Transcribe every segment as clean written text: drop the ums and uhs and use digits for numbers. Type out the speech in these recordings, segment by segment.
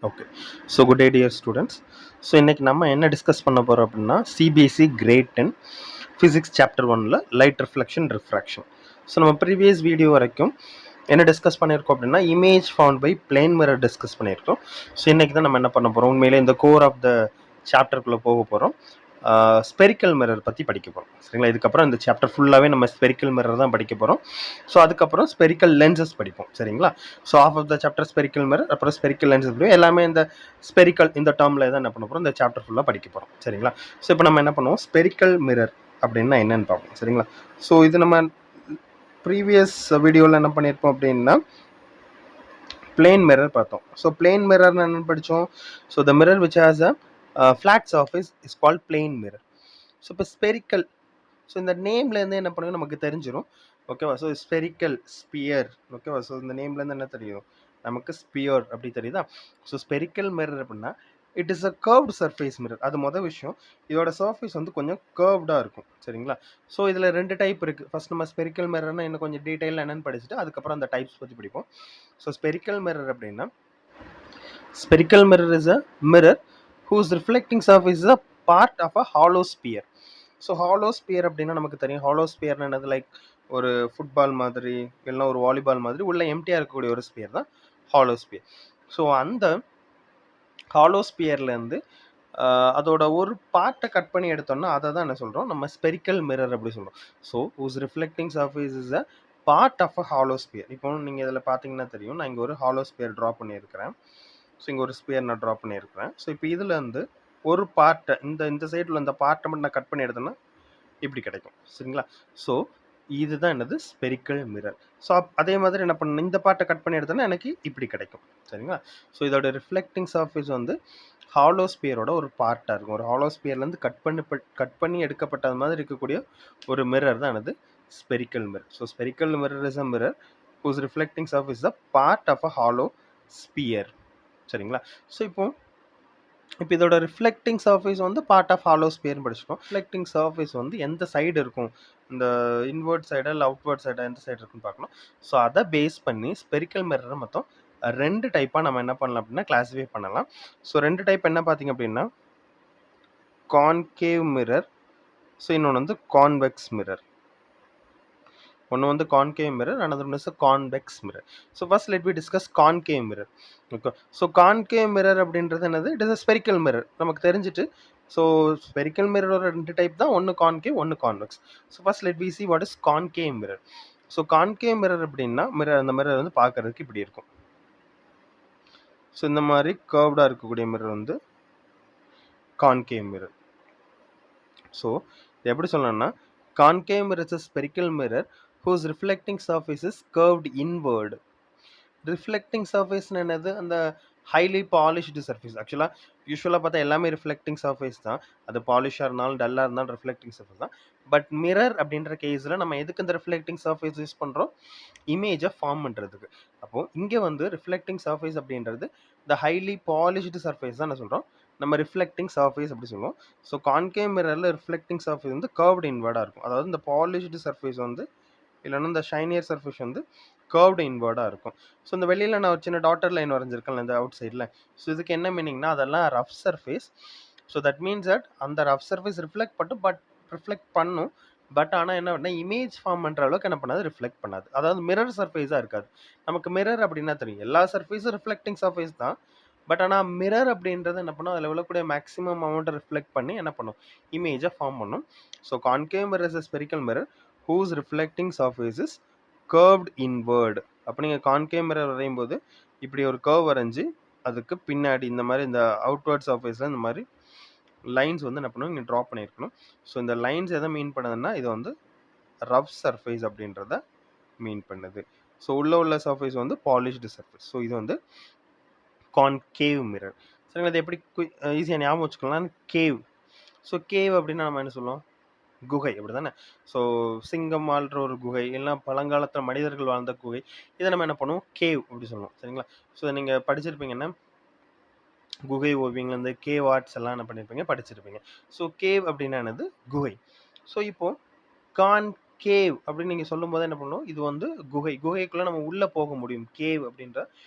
Okay. So good day, dear students. So இன்னைக்கு நம்ம என்ன டிஸ்கஸ் பண்ண போறோம் அப்படின்னா சிபிஎஸ்சி கிரேட் 10 ஃபிசிக்ஸ் சாப்டர் 1ல லைட் ரிஃப்ளெக்ஷன் ரிஃப்ராக்ஷன். ஸோ நம்ம ப்ரீவியஸ் வீடியோ வரைக்கும் என்ன டிஸ்கஸ் பண்ணியிருக்கோம் அப்படின்னா image found by plane mirror discuss பண்ணியிருக்கோம். ஸோ இன்னைக்கு தான் நம்ம என்ன பண்ண போகிறோம், உண்மையிலே இந்த கோர் ஆஃப் த சாப்டருக்குள்ளே போக போகிறோம். ஸ்பெரிக்கல் மிரர் பற்றி படிக்க போகிறோம். சரிங்களா, இதுக்கப்புறம் இந்த சாப்டர் ஃபுல்லாகவே நம்ம ஸ்பெரிக்கல் மிரர் தான் படிக்க போகிறோம். ஸோ அதுக்கப்புறம் ஸ்பெரிக்கல் லென்சஸ் படிப்போம். சரிங்களா, so half of the chapter spherical mirror, அப்புறம் ஸ்பெரிக்கல் லென்சஸ் படிப்போம். எல்லாமே இந்த ஸ்பெரிக்கல் இந்த டேர்மில் தான் என்ன பண்ண போகிறோம், இந்த சாப்டர் ஃபுல்லாக படிக்க போகிறோம். சரிங்களா, ஸோ இப்போ நம்ம என்ன பண்ணுவோம், ஸ்பெரிக்கல் மிரர் அப்படின்னா என்னன்னு பார்ப்போம். சரிங்களா, ஸோ இது நம்ம ப்ரீவியஸ் வீடியோவில் என்ன பண்ணியிருப்போம் அப்படின்னா பிளேன் மிரர் பார்த்தோம். ஸோ பிளேன் மிரர் என்னன்னு படித்தோம். So the mirror which has a flat surface is called plane mirror. So இப்போ ஸ்பெரிக்கல், ஸோ இந்த நேம்லேருந்து என்ன பண்ணுவோம் நமக்கு தெரிஞ்சிடும். ஓகேவா, ஸோ ஸ்பெரிக்கல் ஸ்பியர். ஓகேவா, ஸோ இந்த நேம்லேருந்து என்ன தெரியும் நமக்கு, ஸ்பியர் அப்படி தெரியுதா. ஸோ ஸ்பெரிக்கல் மிரர் அப்படின்னா it is a curved surface mirror. அது மொதல் விஷயம், இதோட சர்ஃபேஸ் வந்து கொஞ்சம் கர்வ்டாக இருக்கும். சரிங்களா, ஸோ இதில் 2 டைப் இருக்குது. ஃபர்ஸ்ட் நம்ம ஸ்பெரிக்கல் மிரர்னா இன்னும் கொஞ்சம் டீட்டெயிலாக என்னென்னு படிச்சுட்டு அதுக்கப்புறம் அந்த டைப்ஸ் பற்றி படிப்போம். ஸோ ஸ்பெரிக்கல் மிரர் அப்படின்னா spherical mirror is a mirror whose reflecting surface is a part of a hollow sphere. So hollow sphere அப்படின்னா நமக்கு தெரியும். ஹாலோ ஸ்பியர்னு என்னது, லைக் ஒரு ஃபுட்பால் மாதிரி இல்லைன்னா ஒரு வாலிபால் மாதிரி உள்ள எம்டியாக இருக்கக்கூடிய ஒரு ஸ்பியர் தான் ஹாலோ ஸ்பியர். ஸோ அந்த ஹாலோ ஸ்பியர்லேருந்து அதோட ஒரு பார்ட்டை கட் பண்ணி எடுத்தோம்னா அதை தான் என்ன சொல்கிறோம், நம்ம ஸ்பெரிக்கல் மிரர் அப்படி சொல்கிறோம். So whose reflecting surface is a part of a hollow sphere. இப்போ நீங்கள் இதில் பார்த்தீங்கன்னா தெரியும், நான் இங்கே ஒரு ஹாலோ ஸ்பியர் ட்ரா பண்ணியிருக்கிறேன். ஸோ இங்கே ஒரு ஸ்பியர் நான் ட்ரா பண்ணியிருக்கிறேன். ஸோ இப்போ இதில் வந்து ஒரு பார்ட்டை இந்த சைடில் இந்த பார்ட்டை மட்டும் நான் கட் பண்ணி எடுத்தேன்னா இப்படி கிடைக்கும். சரிங்களா, ஸோ இதுதான் என்னது, ஸ்பெரிக்கல் மிரர். ஸோ அதே மாதிரி என்ன பண்ணணும், இந்த பார்ட்டை கட் பண்ணி எடுத்தோன்னா எனக்கு இப்படி கிடைக்கும். சரிங்களா, ஸோ இதோட ரிஃப்ளெக்டிங் சர்ஃபேஸ் வந்து ஹாலோ ஸ்பியரோட ஒரு பார்ட்டாக இருக்கும். ஒரு ஹாலோ ஸ்பியர்லேருந்து கட் பண்ணி எடுக்கப்பட்டது மாதிரி இருக்கக்கூடிய ஒரு மிரர் தான் என்னது, spherical mirror. So spherical mirror is a mirror whose reflecting surface is a part of a hollow sphere. சரிங்களா, ஸோ இப்போ இதோட ரிஃப்ளெக்டிங் சர்ஃபேஸ் வந்து பார்ட் ஆஃப் ஹாலோ ஸ்பியர்னு படிச்சிட்டோம். ரிஃப்ளெக்டிங் சர்ஃபேஸ் வந்து எந்த சைடு இருக்கும், இந்த இன்வெர்ட் சைடா இல்லை அவுட்வர்ட் சைடா, எந்த சைடு இருக்குன்னு பார்க்கணும். ஸோ அதை பேஸ் பண்ணி ஸ்பெரிக்கல் மிரரை மொத்தம் 2 டைப்பாக நம்ம என்ன பண்ணலாம் அப்படின்னா கிளாஸிஃபை பண்ணலாம். ஸோ 2 டைப் என்ன பார்த்தீங்க அப்படின்னா கான்கேவ் மிரர், ஸோ இன்னொன்று வந்து கான்வெக்ஸ் மிரர். ஒன்று வந்து concave mirror, another one is a convex mirror. So first let me discuss concave mirror. Okay, so concave mirror அப்படின்றது என்னது, it is a spherical mirror. நமக்கு தெரிஞ்சிட்டு, ஸோ ஸ்பெரிக்கல் மிரரோட 2 டைப் தான், ஒன்று கான்கேவ் ஒன்று convex. So first let we see what is concave mirror. So concave mirror அப்படின்னா அந்த mirror வந்து பார்க்கறதுக்கு இப்படி இருக்கும். ஸோ இந்த மாதிரி கர்வ்டாக இருக்கக்கூடிய மிரர் வந்து கான்கேவ் மிரர். ஸோ எப்படி சொல்லணும்னா concave mirror is a spherical mirror whose reflecting surface is curved inward. ரிஃப்ளெக்டிங் சர்ஃபேஸ்னு என்னது, அந்த ஹைலி பாலிஷ்டு சர்ஃபேஸ். யூஸ்வலாக பார்த்தா எல்லாமே ரிஃப்ளெக்டிங் சர்ஃபேஸ் தான். அது பாலிஷாக இருந்தாலும் டல்லாக இருந்தாலும் ரிஃப்ளெக்டிங் சர்ஃபேஸ் தான். பட் மிரர் அப்படின்ற கேஸில் நம்ம எதுக்கு இந்த ரிஃப்ளெக்டிங் சர்ஃபேஸ் யூஸ் பண்ணுறோம், இமேஜை ஃபார்ம் பண்ணுறதுக்கு. அப்போது இங்கே வந்து ரிஃப்ளெக்டிங் சர்ஃபேஸ் அப்படின்றது இந்த ஹைலி பாலிஷ்டு சர்ஃபேஸ் தான் என்ன சொல்கிறோம், நம்ம ரிஃப்ளெக்டிங் சர்ஃபேஸ் அப்படி சொல்லுவோம். ஸோ கான்கேவ் மிரரில் ரிஃப்ளெக்டிங் சர்ஃபேஸ் வந்து கர்வ்டு இன்வர்டாக இருக்கும். அதாவது இந்த பாலிஷ்டு சர்ஃபேஸ் வந்து இல்லைன்னா இந்த ஷைனியர் சர்ஃபேஸ் வந்து கர்வ்டு இன்வர்டாக இருக்கும். ஸோ இந்த வெளியில் நான் ஒரு சின்ன டாட்டர் லைன் வரைஞ்சிருக்கேன் இந்த அவுட் சைடில். ஸோ இதுக்கு என்ன மீனிங்னா அதெல்லாம் rough surface. So that means that அந்த ரஃப் சர்ஃபேஸ் ரிஃப்ளெக்ட் பண்ணும். பட் ஆனால் என்ன பண்ணால் இமேஜ் ஃபார்ம் பண்ணுற அளவுக்கு என்ன பண்ணாது, ரிஃப்ளெக்ட் பண்ணாது. அதாவது மிரர் சர்ஃபேஸாக இருக்காது. நமக்கு மிரர் அப்படின்னா தெரியும், எல்லா சர்ஃபேஸும் ரிஃப்ளெக்டிங் சர்ஃபேஸ் தான். பட் ஆனால் மிரர் அப்படின்றது என்ன பண்ணும், அதில் விழக்கூடிய மேக்ஸிமம் அமௌண்ட்டை ரிஃப்ளெக்ட் பண்ணி என்ன பண்ணும், இமேஜை ஃபார்ம் பண்ணும். So concave mirror is a spherical mirror whose reflecting surface is curved inward. அப்போ நீங்கள் கான்கேவ் மிரர் வரையும் போது இப்படி ஒரு கர்வ் வரைஞ்சி அதுக்கு பின்னாடி இந்த மாதிரி இந்த அவுட்வர்ட் சர்ஃபேஸில் இந்த மாதிரி லைன்ஸ் வந்து என்ன பண்ணணும், நீங்கள் ட்ரா பண்ணியிருக்கணும். ஸோ இந்த லைன்ஸ் எதை மீன் பண்ணுதுன்னா இது வந்து ரஃப் சர்ஃபேஸ் அப்படின்றத மீன் பண்ணுது. ஸோ உள்ள சர்ஃபேஸ் வந்து பாலிஷ்டு சர்ஃபேஸ். ஸோ இது வந்து கான்கேவ் மிரர். சரிங்களா, இது எப்படி ஈஸியாக ஞாபகம் வச்சுக்கலாம், கேவ். ஸோ கேவ் அப்படின்னா நம்ம என்ன சொல்லுவோம், குகை, அப்படி தானே. ஸோ சிங்கம் வாழ்கிற ஒரு குகை, இல்லைனா பழங்காலத்தில் மனிதர்கள் வாழ்ந்த குகை, இதை நம்ம என்ன பண்ணுவோம், கேவ் அப்படி சொல்லுவோம். சரிங்களா, ஸோ நீங்கள் படிச்சிருப்பீங்கன்னா குகை ஓவியங்கள், இந்த கேவ் ஆர்ட்ஸ் எல்லாம் என்ன பண்ணியிருப்பீங்க, படிச்சிருப்பீங்க. ஸோ கேவ் அப்படின்னா என்னது, குகை. ஸோ இப்போது கான்கேவ் அப்படின்னு நீங்கள் சொல்லும்போது என்ன பண்ணுவோம், இது வந்து குகைக்குள்ளே நம்ம உள்ளே போக முடியும். கேவ் அப்படின்ற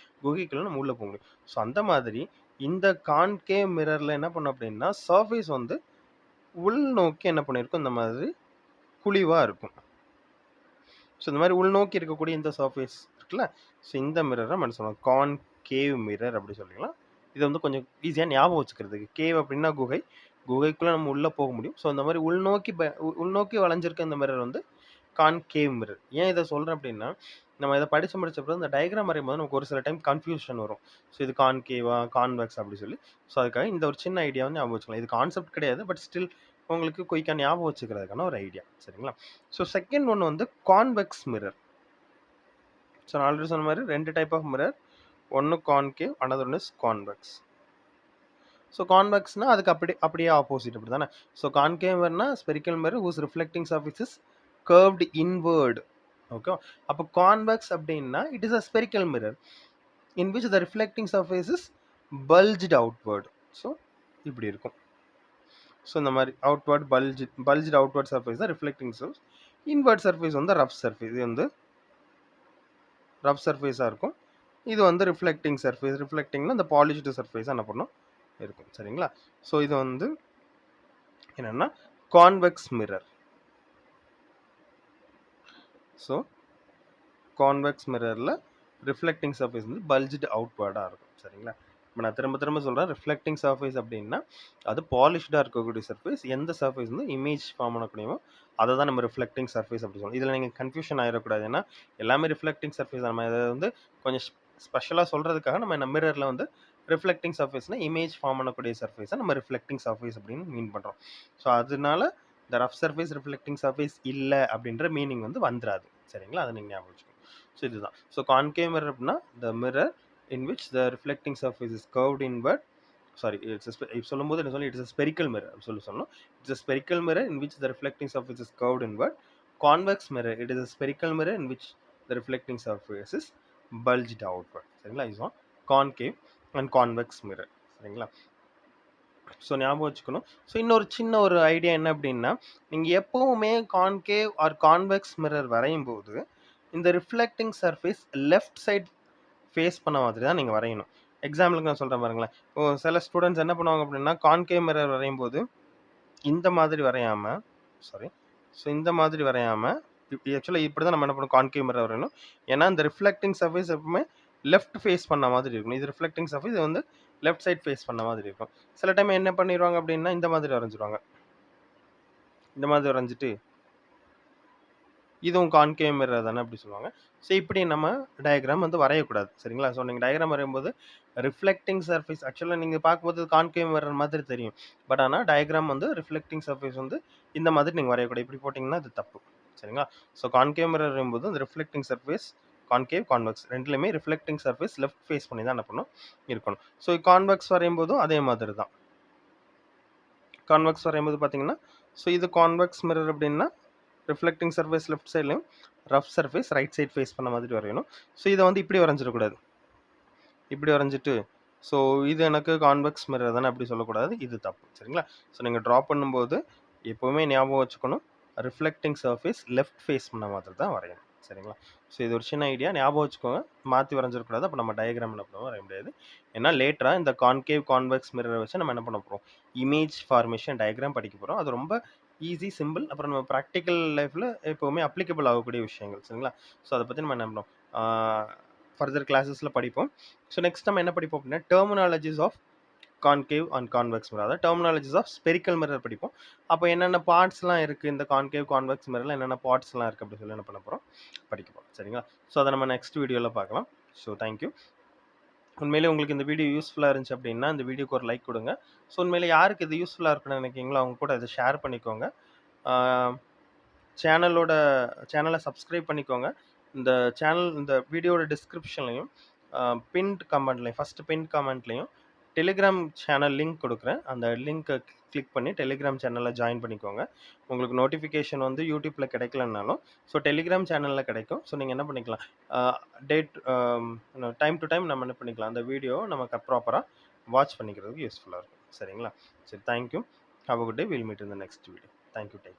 குகைக்குள்ளே நம்ம உள்ளே போக முடியும். ஸோ அந்த மாதிரி இந்த கான்கேவ் மிரர்ல என்ன பண்ணும் அப்படின்னா சர்ஃபேஸ் வந்து உள்நோக்கி என்ன பண்ணியிருக்கும், இந்த மாதிரி குழிவா இருக்கும். ஸோ இந்த மாதிரி உள்நோக்கி இருக்கக்கூடிய இந்த சர்ஃபேஸ் இருக்குல்ல, ஸோ இந்த மிரரை நம்ம என்ன சொல்லுவோம், கான்கேவ் மிரர் அப்படி சொல்லிக்கலாம். இது வந்து கொஞ்சம் ஈஸியாக ஞாபகம் வச்சுக்கிறதுக்கு. கேவ் அப்படின்னா குகை, குகைக்குள்ளே நம்ம உள்ளே போக முடியும். ஸோ இந்த மாதிரி உள்நோக்கி வளைஞ்சிருக்க இந்த மிரர் வந்து கான்கேவ் மிரர். ஏன் இதை சொல்கிறேன் அப்படின்னா, நம்ம இதை படித்து முடிச்சப்பறம் இந்த டயக்ராம் வரையும்போது நமக்கு ஒரு சில டைம் கன்ஃபியூஷன் வரும். ஸோ இது கான்கேவா கான்வெக்ஸ் அப்படி சொல்லி. ஸோ அதுக்காக இந்த ஒரு சின்ன ஐடியா வந்து ஞாபகம் வச்சுக்கலாம். இது கான்செப்ட் கிடையாது, பட் ஸ்டில் உங்களுக்கு குயிக்காக ஞாபகம் வச்சுக்கிறதுக்கான ஒரு ஐடியா. சரிங்களா? ஸோ செகண்ட் ஒன் வந்து கான்வெக்ஸ் மிரர். ஸோ நான் ஆல்ரெடி சொன்ன மாதிரி 2 டைப் ஆஃப் மிரர். ஒன்று concave, another one is convex. So கான்வெக்ஸ்னா அதுக்கு அப்படியே ஆப்போசிட் அப்படி தானே. ஸோ கான்கேவ்னா spherical mirror whose reflecting surface is curved inward. Okay, அப்போ கான்வெக்ஸ் அப்படின்னா it is a spherical mirror in which the reflecting surface is bulged outward. So இப்படி இருக்கும். ஸோ இந்த மாதிரி அவுட்வர்ட் பல்ஜ்டு அவுட்வர்ட் சர்ஃபேஸ் தான் ரிஃப்ளெக்டிங் சர்ஃபேஸ். இன்வர்ட் சர்ஃபேஸ் வந்து rough surface. இது வந்து ரஃப் சர்ஃபேஸாக இருக்கும். இது வந்து ரிஃப்ளெக்டிங் சர்ஃபேஸ். ரிஃப்ளெக்டிங்னா இந்த பாலிஷ்டு சர்ஃபேஸாக என்ன பண்ணும் இருக்கும். சரிங்களா? ஸோ இது வந்து என்னென்னா கான்வெக்ஸ் மிரர். ஸோ கான்வெக்ஸ் மிரரில் ரிஃப்ளெக்டிங் சர்ஃபேஸ் வந்து பல்ஜ்டு அவுட்வர்டாக இருக்கும். சரிங்களா? இப்போ நான் திரும்ப சொல்கிறேன், ரிஃப்ளெக்டிங் சர்ஃபேஸ் அப்படின்னா அது பாலிஷ்டாக இருக்கக்கூடிய சர்ஃபேஸ். எந்த சர்ஃபேஸ் வந்து இமேஜ் ஃபார்ம் பண்ணக்கூடியமோ அதை தான் நம்ம ரிஃப்ளெக்டிங் சர்ஃபேஸ் அப்படி சொல்லுவோம். இதில் நீங்கள் கன்ஃபியூஷன் ஆகிடக்கூடாது. ஏன்னா எல்லாமே ரிஃப்ளெக்டிங் சர்ஃபேஸ். நம்ம இதை வந்து கொஞ்சம் ஸ்பெஷலாக சொல்கிறதுக்காக நம்ம மிரரில் வந்து ரிஃப்ளெக்டிங் சர்ஃபேஸ்னால் இமேஜ் ஃபார்ம் பண்ணக்கூடிய சர்ஃபேஸை நம்ம ரிஃப்ளெக்டிங் சர்ஃபேஸ் அப்படின்னு மீன் பண்ணுறோம். ஸோ அதனால இந்த ரஃப் சர்ஃபேஸ் ரிஃப்ளெக்டிங் சர்ஃபேஸ் இல்லை அப்படின்ற மீனிங் வந்து வந்துடாது. சரிங்களா? அதை நீங்கள் ஞாபகம் வச்சுக்கோங்க. ஸோ இதுதான். ஸோ கான்கேவ் மிரர் அப்படின்னா the mirror in which the reflecting surface is curved inward. Sorry, சொல்லும்போது என்ன சொல்லி இட்ஸ் a spherical mirror சொல்லணும். It's a spherical mirror in which the reflecting surface is curved inward. Convex mirror, it is a spherical mirror in which the reflecting surface is bulged outward. சரிங்களா? இதுதான் concave and convex mirror. சரிங்களா? So ஞாபகம் வச்சுக்கணும். So இன்னொரு சின்ன ஒரு idea என்ன அப்படின்னா, நீங்கள் எப்போவுமே கான்கேவ் ஆர் கான்வெக்ஸ் மிரர் வரையும் போது இந்த reflecting surface left side face பண்ண மாதிரி தான் நீங்கள் வரையணும். எக்ஸாம்பிளுக்கு நான் சொல்கிறேன் பாருங்களேன். சில ஸ்டூடெண்ட்ஸ் என்ன பண்ணுவாங்க அப்படின்னா, கான்கேவ் மிரர் வரையும் போது இந்த மாதிரி வரையாமல் இந்த மாதிரி வரையாமல் ஆக்சுவலாக இப்படி தான் நம்ம என்ன பண்ணணும், கான்கேவ் மிரர் வரையணும். ஏன்னா இந்த ரிஃப்ளெக்டிங் சர்ஃபேஸ் எப்பவுமே லெஃப்ட் ஃபேஸ் பண்ண மாதிரி இருக்கணும். இது ரிஃப்ளெக்டிங் சர்ஃபேஸ், இது வந்து லெஃப்ட் சைட் ஃபேஸ் பண்ண மாதிரி இருக்கும். சில டைம் என்ன பண்ணிடுவாங்க அப்படின்னா, இந்த மாதிரி வரைஞ்சிருவாங்க. இந்த மாதிரி வரைஞ்சிட்டு இதுவும் கான்கேவ் மிரர் தானே அப்படி சொல்லுவாங்க. ஸோ இப்படி நம்ம டயக்ராம் வந்து வரையக்கூடாது. சரிங்களா? ஸோ நீங்கள் டயக்ராம் வரையும்போது ரிஃப்ளெக்டிங் சர்ஃபேஸ் ஆக்சுவலாக நீங்கள் பார்க்கும்போது கான்கேவ் மிரர் மாதிரி தெரியும். பட் ஆனால் டயக்ராம் வந்து ரிஃப்ளெக்டிங் சர்ஃபேஸ் வந்து இந்த மாதிரி நீங்கள் வரையக்கூடாது. இப்படி போட்டிங்கன்னா அது தப்பு. சரிங்களா? ஸோ கான்கேவ் மிரர் வரையும்போது அந்த ரிஃப்ளெக்டிங் சர்ஃபேஸ் கான்கேவ் கான்வெக்ஸ் ரெண்டுலையுமே ரிஃப்ளெக்டிங் சர்ஃபேஸ் லெஃப்ட் ஃபேஸ் பண்ணி தான் என்ன பண்ணணும் இருக்கணும். ஸோ கான்வெக்ஸ் வரையும்போதும் அதே மாதிரி தான். கான்வெக்ஸ் வரையும்போது பார்த்தீங்கன்னா, ஸோ இது கான்வெக்ஸ் மிரர் அப்படின்னா ரிஃப்ளெக்டிங் சர்ஃபேஸ் லெஃப்ட் சைட்லையும் rough surface right side face பண்ண மாதிரி வரையணும். ஸோ இதை வந்து இப்படி வரைஞ்சிடக்கூடாது. இப்படி வரைஞ்சிட்டு ஸோ இது எனக்கு கான்வெக்ஸ் மிரர் தானே அப்படி சொல்லக்கூடாது. இது தப்பு. சரிங்களா? ஸோ நீங்கள் ட்ரா பண்ணும்போது எப்போவுமே ஞாபகம் வச்சுக்கணும், ரிஃப்ளெக்டிங் சர்ஃபேஸ் லெஃப்ட் ஃபேஸ் பண்ண மாதிரி தான் வரையணும். சரிங்களா? ஸோ இது ஒரு சின்ன ஐடியா, ஞாபகம் வச்சுக்கோங்க. மாற்றி வரைஞ்சிடக்கூடாது. அப்போ நம்ம டயக்ராமில் அப்போ வரைய முடியாது. ஏன்னா லேட்டராக இந்த கான்கேவ் கான்வெக்ஸ் மிரரை வச்சு நம்ம என்ன பண்ண போகிறோம், இமேஜ் ஃபார்மேஷன் டயக்ராம் படிக்க போகிறோம். அது ரொம்ப ஈஸி, சிம்பிள். அப்புறம் நம்ம ப்ராக்டிக்கல் லைஃப்பில் எப்போவுமே அப்ளிகபிள் ஆகக்கூடிய விஷயங்கள். சரிங்களா? ஸோ அதை பற்றி நம்ம என்ன பண்ணோம் ஃபர்தர் கிளாஸஸில் படிப்போம். ஸோ நெக்ஸ்ட் நம்ம என்ன படிப்போம் அப்படின்னா, terminologies of concave and convex mirror, அதாவது டெர்மினாலஜிஸ் ஆஃப் ஸ்பெரிக்கல் மிரர் படிப்போம். அப்போ என்னென்ன பார்ட்ஸ்லாம் இருக்குது இந்த கான்கேவ் கான்வெக்ஸ் மிரரில், என்னென்ன பார்ட்ஸ்லாம் இருக்குது அப்படின்னு சொல்லி என்ன பண்ண போகிறோம், படிக்க போகிறோம். சரிங்களா? ஸோ அதை நம்ம நெக்ஸ்ட் வீடியோவில் பார்க்கலாம். So thank you. உண்மையிலே உங்களுக்கு இந்த வீடியோ யூஸ்ஃபுல்லாக இருந்துச்சு அப்படின்னா இந்த வீடியோக்கு ஒரு லைக் கொடுங்க. ஸோ உண்மையிலே யாருக்கு இது யூஸ்ஃபுல்லாக இருக்குன்னு நினைக்கிங்களோ அவங்க கூட இதை ஷேர் பண்ணிக்கோங்க. சேனலை சப்ஸ்கிரைப் பண்ணிக்கோங்க. இந்த வீடியோட டிஸ்கிரிப்ஷன்லையும் பின்ட் கமெண்ட்லையும் ஃபஸ்ட்டு பின்ட் கமெண்ட்லையும் டெலிகிராம் சேனல் லிங்க் கொடுக்குறேன். அந்த லிங்க்கை கிளிக் பண்ணி டெலிகிராம் சேனலில் ஜாயின் பண்ணிக்கோங்க. உங்களுக்கு நோட்டிஃபிகேஷன் வந்து யூடியூப்பில் கிடைக்கலனாலும் ஸோ டெலிகிராம் சேனலில் கிடைக்கும். ஸோ நீங்கள் என்ன பண்ணிக்கலாம், டைம் டு டைம் நம்ம என்ன பண்ணிக்கலாம், அந்த வீடியோ நமக்கு ப்ராப்பராக வாட்ச் பண்ணிக்கிறதுக்கு யூஸ்ஃபுல்லாக இருக்கும். சரிங்களா? சரி, thank you. Have a good day. Will meet in the next video. Thank you.